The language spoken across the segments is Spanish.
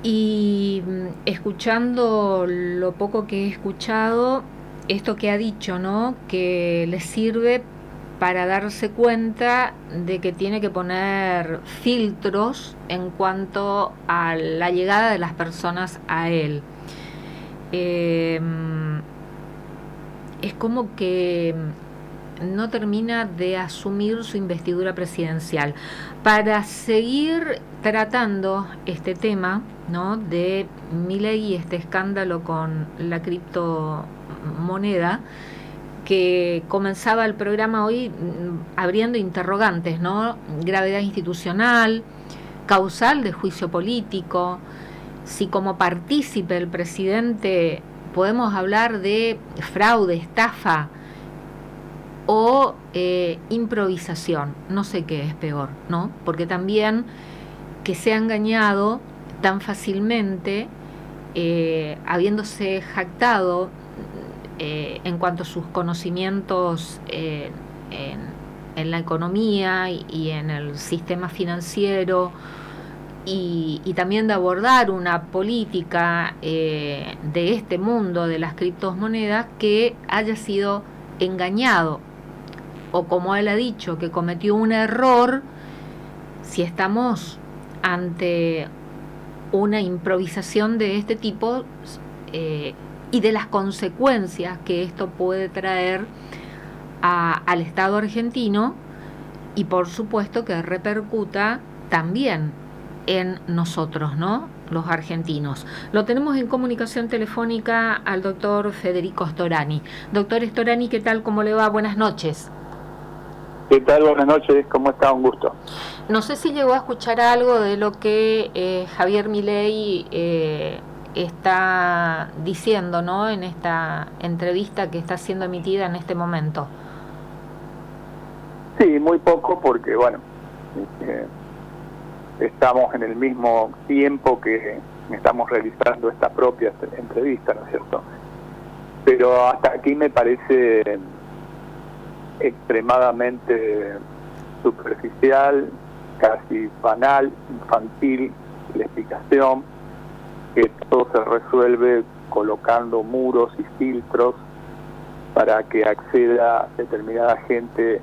Y escuchando lo poco que he escuchado, esto que ha dicho, ¿no? Que le sirve para darse cuenta de que tiene que poner filtros en cuanto a la llegada de las personas a él. Eh, es como que no termina de asumir su investidura presidencial. Para seguir tratando este tema, ¿no? De Milei y este escándalo con la criptomoneda, que comenzaba el programa hoy abriendo interrogantes, ¿no? Gravedad institucional, causal de juicio político, si como partícipe el presidente podemos hablar de fraude, estafa o improvisación. No sé qué es peor, ¿no? Porque también que sea engañado tan fácilmente, habiéndose jactado en cuanto a sus conocimientos en la economía y en el sistema financiero, y también de abordar una política de este mundo de las criptomonedas, que haya sido engañado, o como él ha dicho, que cometió un error. Si estamos ante una improvisación de este tipo, y de las consecuencias que esto puede traer al Estado argentino, y por supuesto que repercuta también en nosotros, ¿no? Los argentinos. Lo tenemos en comunicación telefónica al doctor Federico Storani. Doctor Storani, ¿qué tal? ¿Cómo le va? Buenas noches. ¿Qué tal? Buenas noches, ¿cómo está? Un gusto. No sé si llegó a escuchar algo de lo que Javier Milei está diciendo, ¿no? En esta entrevista que está siendo emitida en este momento. Sí, muy poco porque, bueno, estamos en el mismo tiempo que estamos realizando esta propia entrevista, ¿no es cierto? Pero hasta aquí me parece extremadamente superficial, casi banal, infantil la explicación, que todo se resuelve colocando muros y filtros para que acceda determinada gente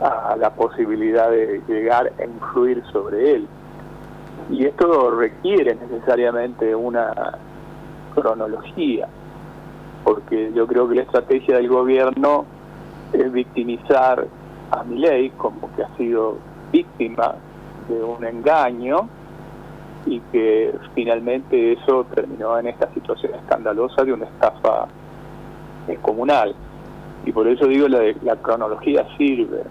a la posibilidad de llegar a influir sobre él. Y esto requiere necesariamente una cronología, porque yo creo que la estrategia del gobierno es victimizar a Milei como que ha sido víctima de un engaño, y que finalmente eso terminó en esta situación escandalosa de una estafa comunal. Y por eso digo, la cronología sirve.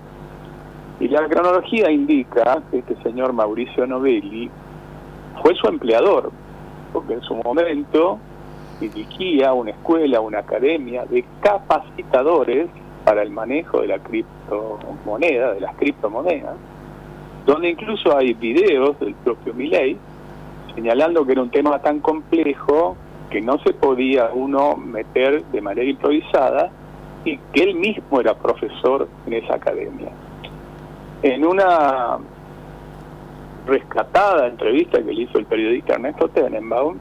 Y la cronología indica que este señor Mauricio Novelli fue su empleador, porque en su momento dirigía una escuela, una academia de capacitadores para el manejo de la criptomoneda, de las criptomonedas, donde incluso hay videos del propio Milei señalando que era un tema tan complejo que no se podía uno meter de manera improvisada, y que él mismo era profesor en esa academia. En una rescatada entrevista que le hizo el periodista Ernesto Tenenbaum,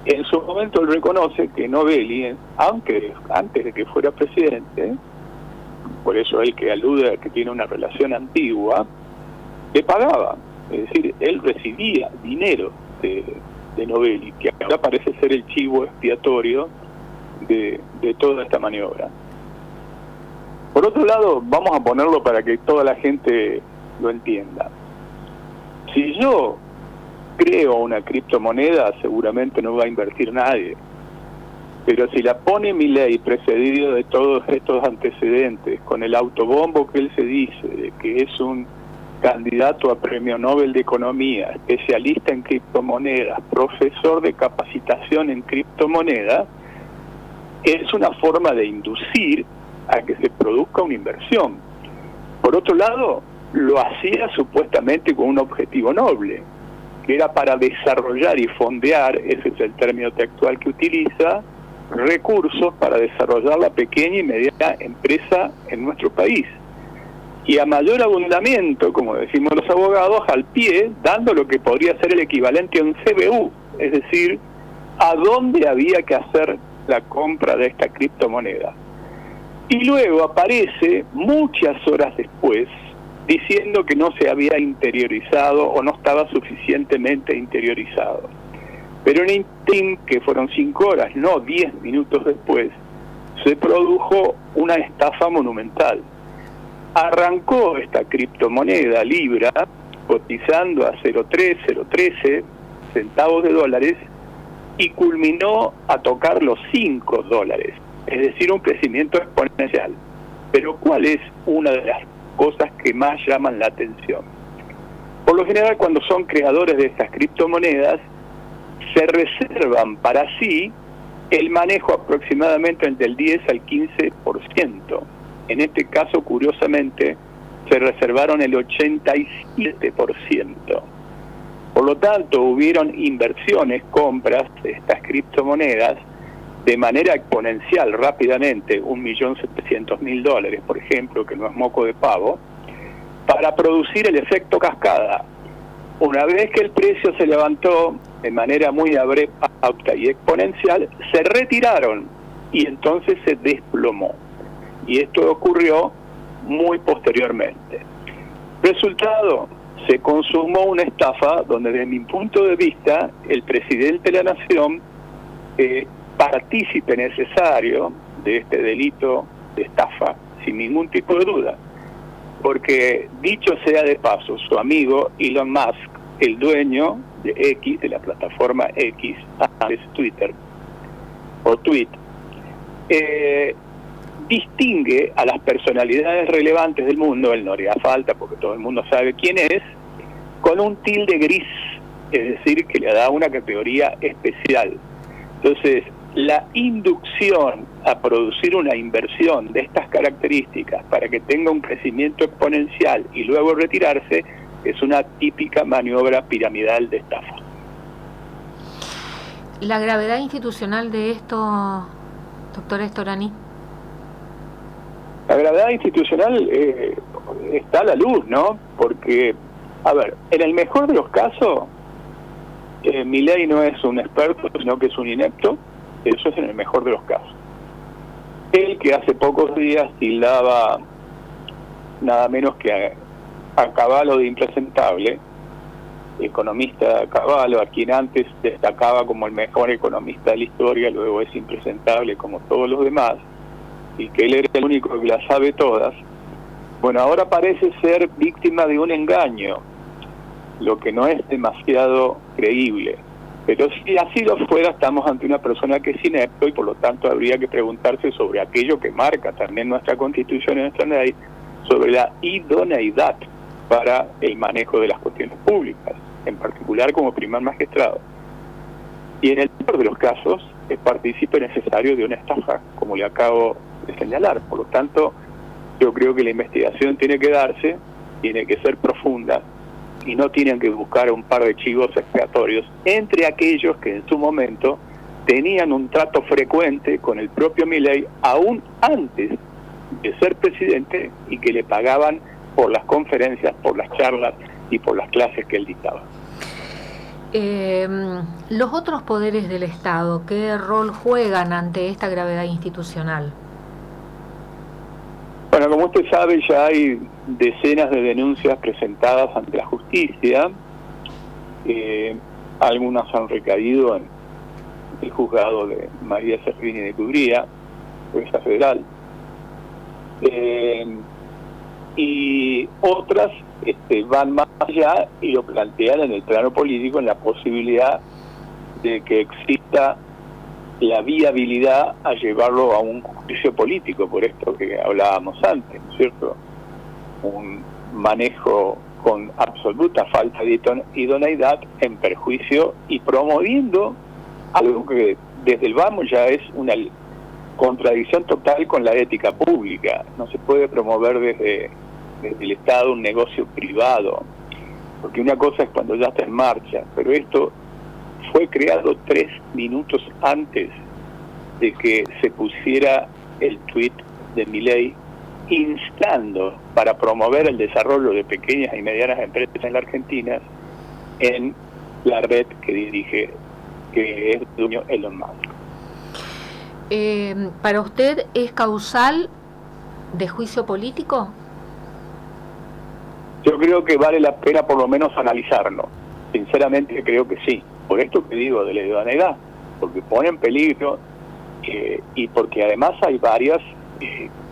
en su momento él reconoce que Novelli, aunque antes de que fuera presidente, por eso él que alude a que tiene una relación antigua, le pagaba. Es decir, él recibía dinero de Novelli, que ahora parece ser el chivo expiatorio de toda esta maniobra. Por otro lado, vamos a ponerlo para que toda la gente lo entienda. Si yo creo una criptomoneda, seguramente no va a invertir nadie. Pero si la pone Milei, precedido de todos estos antecedentes, con el autobombo que él se dice, de que es un candidato a Premio Nobel de Economía, especialista en criptomonedas, profesor de capacitación en criptomonedas, es una forma de inducir a que se produzca una inversión. Por otro lado, lo hacía supuestamente con un objetivo noble, que era para desarrollar y fondear, ese es el término textual que utiliza, recursos para desarrollar la pequeña y mediana empresa en nuestro país. y a mayor abundamiento, como decimos los abogados, al pie, dando lo que podría ser el equivalente a un CBU, es decir, a dónde había que hacer la compra de esta criptomoneda. Y luego aparece muchas horas después diciendo que no se había interiorizado o no estaba suficientemente interiorizado. Pero en Intim, que fueron 5 horas, no 10 minutos después, se produjo una estafa monumental. Arrancó esta criptomoneda Libra cotizando a 0,13 centavos de dólares y culminó a tocar los $5, es decir, un crecimiento exponencial. Pero ¿cuál es una de las cosas que más llaman la atención? Por lo general, cuando son creadores de estas criptomonedas, se reservan para sí el manejo aproximadamente entre el 10 al 15%. En este caso, curiosamente, se reservaron el 87%. Por lo tanto, hubieron inversiones, compras de estas criptomonedas de manera exponencial, rápidamente, $1.700.000, por ejemplo, que no es moco de pavo, para producir el efecto cascada. Una vez que el precio se levantó de manera muy abrupta y exponencial, se retiraron y entonces se desplomó. Y esto ocurrió muy posteriormente. Resultado, se consumó una estafa donde, desde mi punto de vista, el presidente de la Nación, partícipe necesario de este delito de estafa, sin ningún tipo de duda. Porque, dicho sea de paso, su amigo Elon Musk, el dueño de X, de la plataforma X, antes Twitter, o Tweet, distingue a las personalidades relevantes del mundo, él no haría falta porque todo el mundo sabe quién es, con un tilde gris, es decir, que le da una categoría especial. Entonces, la inducción a producir una inversión de estas características para que tenga un crecimiento exponencial y luego retirarse es una típica maniobra piramidal de estafa. ¿La gravedad institucional de esto, doctor Storani? La gravedad institucional está a la luz, ¿no? Porque, a ver, en el mejor de los casos, Milei no es un experto, sino que es un inepto. Eso es en el mejor de los casos. Él, que hace pocos días tildaba nada menos que a Cavallo de impresentable, economista Cavallo, a quien antes destacaba como el mejor economista de la historia, luego es impresentable como todos los demás, y que él era el único que las sabe todas. Bueno, ahora parece ser víctima de un engaño, lo que no es demasiado creíble. Pero si así lo fuera, estamos ante una persona que es inepto y por lo tanto habría que preguntarse sobre aquello que marca también nuestra Constitución y nuestra ley, sobre la idoneidad para el manejo de las cuestiones públicas, en particular como primer magistrado. Y en el peor de los casos, es partícipe necesario de una estafa, como le acabo de señalar. Por lo tanto, yo creo que la investigación tiene que darse, tiene que ser profunda, y no tienen que buscar un par de chivos expiatorios entre aquellos que en su momento tenían un trato frecuente con el propio Milei aún antes de ser presidente y que le pagaban por las conferencias, por las charlas y por las clases que él dictaba. Los otros poderes del Estado, ¿qué rol juegan ante esta gravedad institucional? Bueno, como usted sabe, ya hay decenas de denuncias presentadas ante la justicia. Algunas han recaído en el juzgado de María Servini de Cubría, jueza federal, y otras van más allá y lo plantean en el plano político, en la posibilidad de que exista la viabilidad a llevarlo a un juicio político, por esto que hablábamos antes, ¿no es cierto? Un manejo con absoluta falta de idoneidad en perjuicio y promoviendo algo que desde el vamos ya es una contradicción total con la ética pública. No se puede promover desde el Estado un negocio privado, porque una cosa es cuando ya está en marcha, pero esto fue creado 3 minutos antes de que se pusiera el tuit de Milei instando para promover el desarrollo de pequeñas y medianas empresas en la Argentina en la red que dirige, que es dueño Elon Musk. ¿Para usted es causal de juicio político? Yo creo que vale la pena por lo menos analizarlo. Sinceramente creo que sí. Por esto que digo de la idoneidad, porque pone en peligro y porque además hay varias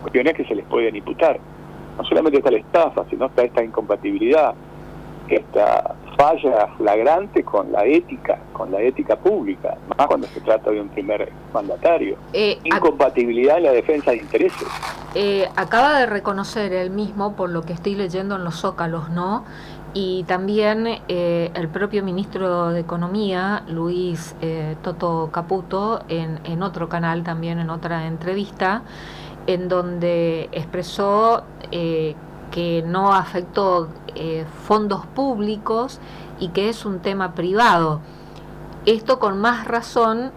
cuestiones que se les pueden imputar. No solamente está la estafa, sino está esta incompatibilidad, esta falla flagrante con la ética pública, más cuando se trata de un primer mandatario. Incompatibilidad en la defensa de intereses. Acaba de reconocer él mismo, por lo que estoy leyendo en los zócalos, ¿no? Y también el propio ministro de Economía, Luis Toto Caputo, en otro canal, también en otra entrevista, en donde expresó que no afectó fondos públicos y que es un tema privado. Esto con más razón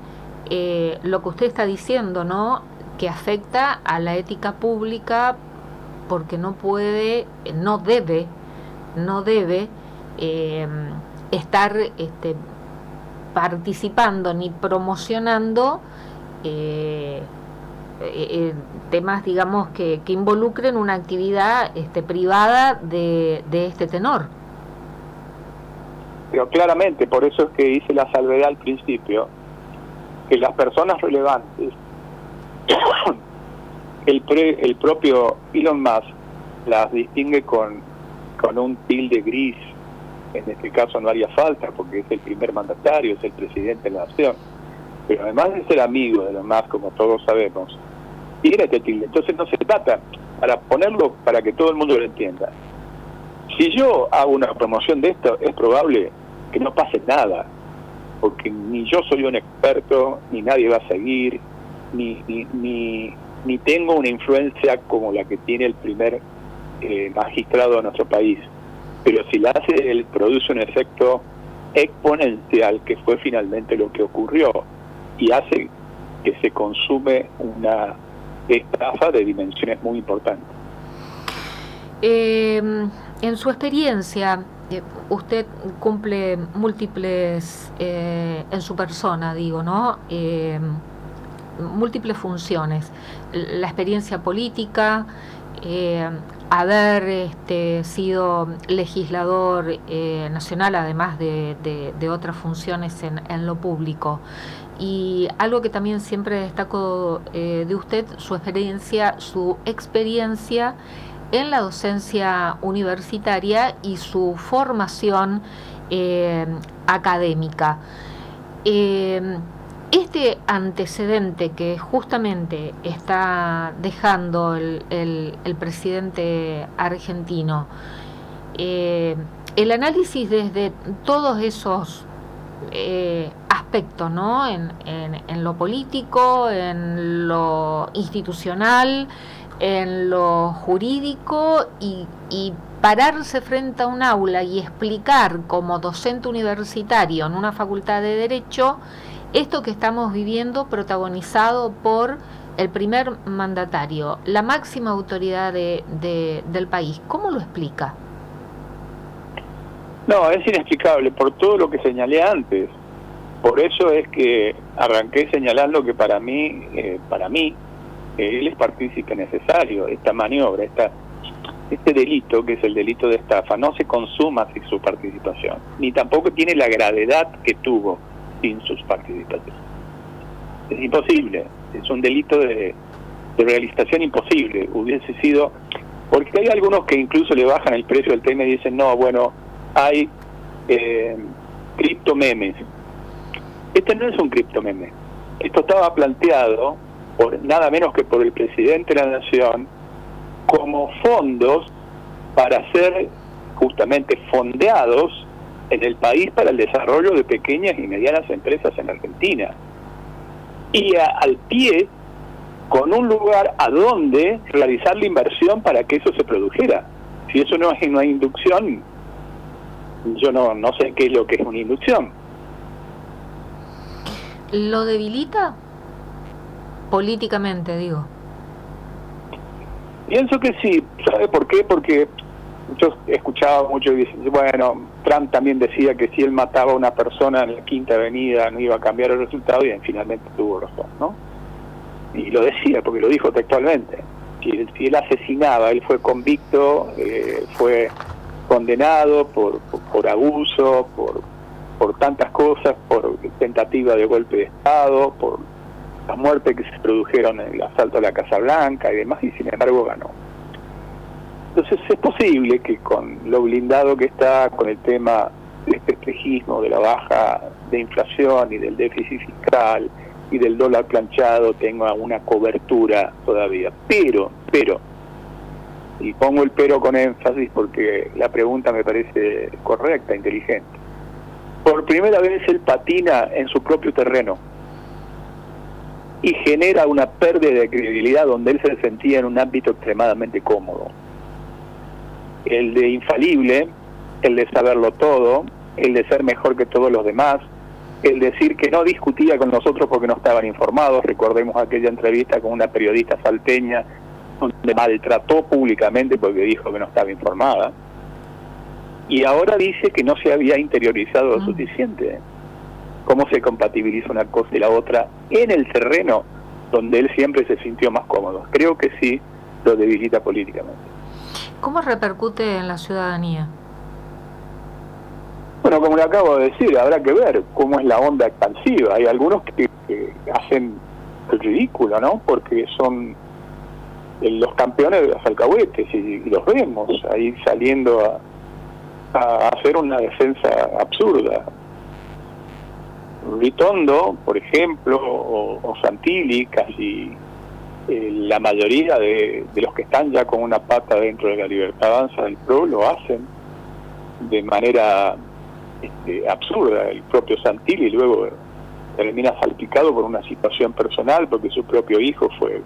lo que usted está diciendo, ¿no? Que afecta a la ética pública porque no debe estar participando ni promocionando temas, digamos, que involucren una actividad privada de este tenor. Pero claramente, por eso es que hice la salvedad al principio, que las personas relevantes, el propio Elon Musk las distingue con un tilde gris. En este caso no haría falta, porque es el primer mandatario, es el presidente de la nación. Pero además de ser amigo de Elon Musk, como todos sabemos, tiene este tilde. Entonces no se trata, para ponerlo para que todo el mundo lo entienda. Si yo hago una promoción de esto, es probable que no pase nada, porque ni yo soy un experto, ni nadie va a seguir, ni tengo una influencia como la que tiene el primer magistrado de nuestro país. Pero si la hace, él produce un efecto exponencial, que fue finalmente lo que ocurrió, y hace que se consume una estafa de dimensiones muy importantes. En su experiencia, usted cumple múltiples, en su persona, digo, ¿no? Múltiples funciones. La experiencia política, haber sido legislador nacional, además de otras funciones en lo público. Y algo que también siempre destaco de usted, su experiencia en la docencia universitaria y su formación académica. Este antecedente que justamente está dejando el presidente argentino, el análisis desde todos esos aspectos, ¿no? En lo político, en lo institucional, en lo jurídico, y pararse frente a un aula y explicar como docente universitario en una facultad de Derecho esto que estamos viviendo, protagonizado por el primer mandatario, la máxima autoridad del país. ¿Cómo lo explica? No, es inexplicable por todo lo que señalé antes. Por eso es que arranqué señalando que para mí él es partícipe necesario. Esta maniobra, este delito, que es el delito de estafa, no se consuma sin su participación, ni tampoco tiene la gravedad que tuvo sin sus participaciones. Es imposible, es un delito de realización imposible. Hubiese sido, porque hay algunos que incluso le bajan el precio del tema y dicen, no, bueno, hay criptomemes. Este no es un criptomeme. Esto estaba planteado por nada menos que por el presidente de la Nación como fondos para ser justamente fondeados en el país para el desarrollo de pequeñas y medianas empresas en Argentina. Y al pie, con un lugar a donde realizar la inversión para que eso se produjera. Si eso no es una inducción, yo no sé qué es lo que es una inducción. ¿Lo debilita? Políticamente, digo. Pienso que sí. ¿Sabe por qué? Porque yo escuchaba mucho y dicen, bueno, Trump también decía que si él mataba a una persona en la Quinta Avenida no iba a cambiar el resultado, y finalmente tuvo razón, ¿no? Y lo decía porque lo dijo textualmente. Si él asesinaba, él fue convicto, fue condenado por abuso, por tantas cosas, por tentativa de golpe de Estado, por las muertes que se produjeron en el asalto a la Casa Blanca y demás, y sin embargo ganó. Entonces es posible que con lo blindado que está, con el tema del espejismo, de la baja de inflación y del déficit fiscal y del dólar planchado, tenga una cobertura todavía. Pero, y pongo el pero con énfasis porque la pregunta me parece correcta, inteligente. Por primera vez él patina en su propio terreno y genera una pérdida de credibilidad donde él se sentía en un ámbito extremadamente cómodo. El de infalible, el de saberlo todo, el de ser mejor que todos los demás, el decir que no discutía con nosotros porque no estaban informados. Recordemos aquella entrevista con una periodista salteña donde maltrató públicamente porque dijo que no estaba informada. Y ahora dice que no se había interiorizado lo suficiente. ¿Cómo se compatibiliza una cosa y la otra en el terreno donde él siempre se sintió más cómodo? Creo que sí lo debilita políticamente. ¿Cómo repercute en la ciudadanía? Bueno, como le acabo de decir, habrá que ver cómo es la onda expansiva. Hay algunos que hacen el ridículo, ¿no? Porque son los campeones de los alcahuetes y los vemos ahí saliendo a hacer una defensa absurda. Ritondo, por ejemplo, o Santilli, casi la mayoría de los que están ya con una pata dentro de la Libertad Avanza del PRO lo hacen de manera absurda. El propio Santilli luego termina salpicado por una situación personal porque su propio hijo fue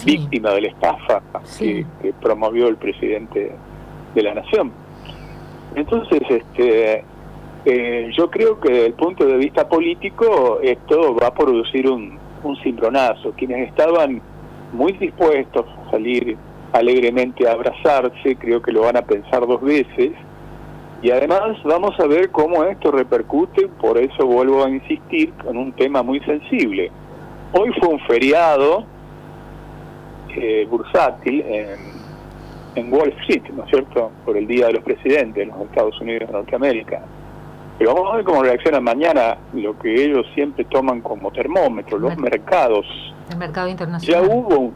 víctima de la estafa que promovió el presidente de la Nación. Entonces, yo creo que desde el punto de vista político esto va a producir un cimbronazo. Quienes estaban muy dispuestos a salir alegremente a abrazarse, creo que lo van a pensar dos veces, y además vamos a ver cómo esto repercute. Por eso vuelvo a insistir con un tema muy sensible. Hoy fue un feriado bursátil en Wall Street, ¿no es cierto?, por el Día de los Presidentes de los Estados Unidos de Norteamérica. Pero vamos a ver cómo reaccionan mañana lo que ellos siempre toman como termómetro, los mercados. El mercado internacional. Ya hubo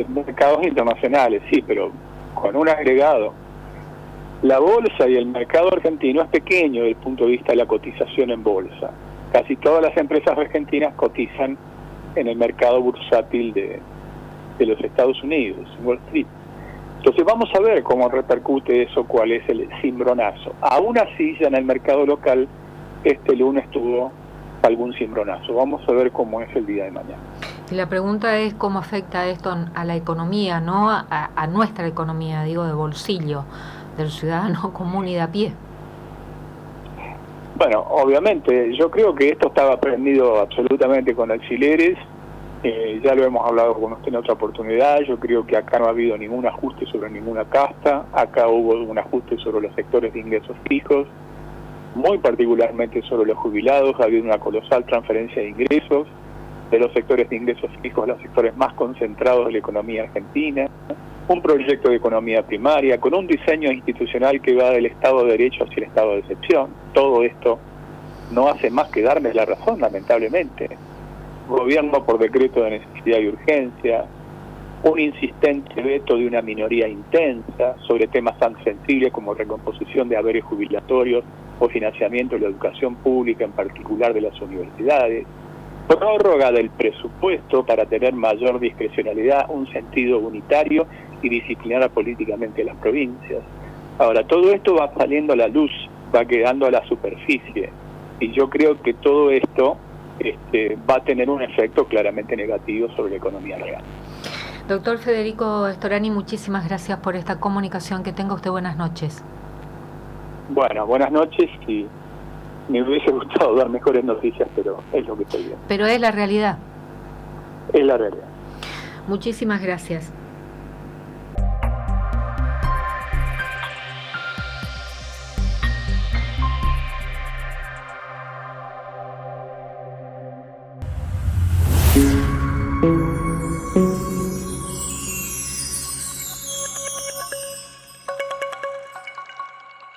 mercados internacionales, sí, pero con un agregado. La bolsa y el mercado argentino es pequeño desde el punto de vista de la cotización en bolsa. Casi todas las empresas argentinas cotizan en el mercado bursátil de los Estados Unidos, Wall Street. Entonces vamos a ver cómo repercute eso, cuál es el cimbronazo. Aún así, ya en el mercado local, este lunes tuvo algún cimbronazo. Vamos a ver cómo es el día de mañana. Y la pregunta es cómo afecta esto a la economía, no a nuestra economía, digo, de bolsillo, del ciudadano común y de a pie. Bueno, obviamente, yo creo que esto estaba prendido absolutamente con alfileres. Ya lo hemos hablado con usted en otra oportunidad. Yo creo que acá no ha habido ningún ajuste sobre ninguna casta. Acá hubo un ajuste sobre los sectores de ingresos fijos, muy particularmente sobre los jubilados. Ha habido una colosal transferencia de ingresos de los sectores de ingresos fijos a los sectores más concentrados de la economía argentina. Un proyecto de economía primaria con un diseño institucional que va del Estado de Derecho hacia el Estado de Excepción. Todo esto no hace más que darme la razón, lamentablemente. Gobierno por decreto de necesidad y urgencia, un insistente veto de una minoría intensa sobre temas tan sensibles como recomposición de haberes jubilatorios o financiamiento de la educación pública, en particular de las universidades, prórroga del presupuesto para tener mayor discrecionalidad, un sentido unitario y disciplinar políticamente a las provincias. Ahora, todo esto va saliendo a la luz, va quedando a la superficie, y yo creo que todo esto va a tener un efecto claramente negativo sobre la economía real. Doctor Federico Storani, muchísimas gracias por esta comunicación. Que tenga usted buenas noches. Bueno, buenas noches, y me hubiese gustado dar mejores noticias, pero es lo que estoy viendo. Pero es la realidad. Es la realidad. Muchísimas gracias.